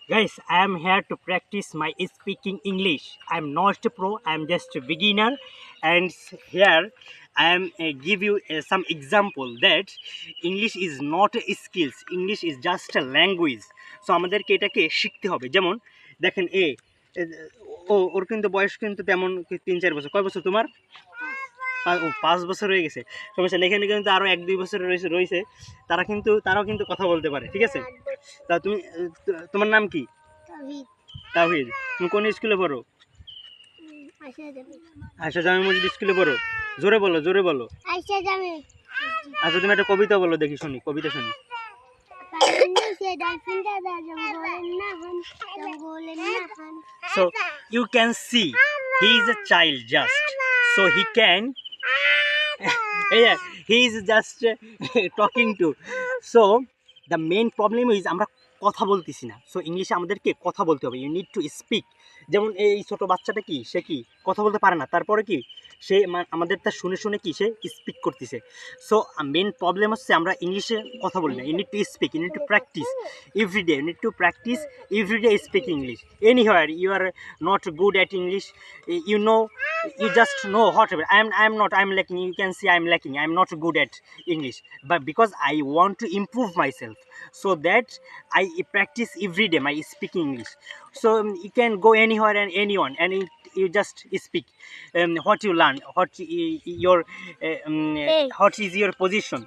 Guys, I am here to practice my speaking English. I am not a pro, I am just a beginner, and here I am give you some example that English is not a skills. English is just a language. So আমাদেরকে এটাকে শিখতে হবে। যেমন দেখেন ওর কিন্তু বয়স কিন্তু তেমন 3-4 বছর। কয় বছর তোমার? ও 5 বছর হয়ে গেছে। সমস্যা নেই, এখানে কিন্তু আরও 1-2 বছর রয়েছে। তারাও কিন্তু কথা বলতে পারে, ঠিক আছে? তা তুমি তোমার নাম কি? তাওহিদ। তুমি কোন স্কুলে পড়ো? আয়শা জামি মসজিদ স্কুলে পড়ো। জোরে বলো, জোরে বলো। আচ্ছা, তুমি একটা কবিতা বলো দেখি, শুনি, কবিতা শুনি। So you can see he is a child just, so he can yeah, he is just talking to. So the main problem is আমরা কথা বলতেছি না। সো ইংলিশে আমাদেরকে কথা বলতে হবে, ইউ নিড টু স্পিক। যেমন এই ছোট বাচ্চাটা কি, সে কি কথা বলতে পারে না, তারপরে কি সে আমাদের তা শুনে শুনে কি সে স্পিক করতেছে। সো মেন প্রবলেম হচ্ছে আমরা ইংলিশে কথা বলি না। You need to speak, you need to practice everyday, you need to practice everyday speak English. Anywhere you are not good at English, you know, you just know whatever. I'm lacking, you can see I'm lacking, I'm not good at English, but because I want to improve myself, so that I practice every day my speaking English. So you can go anywhere and anyone, and you just speak what you learn, what is your position.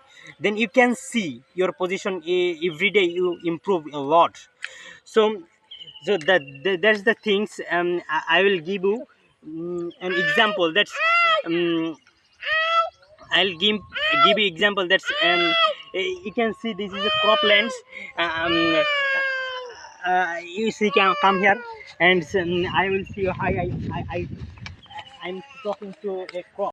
Then you can see your position every day, you improve a lot. So that's the things. I will give you an example. That's I'll give you example. That's you can see this is a croplands. You see, can come here, and I will see how I'm talking to a crop.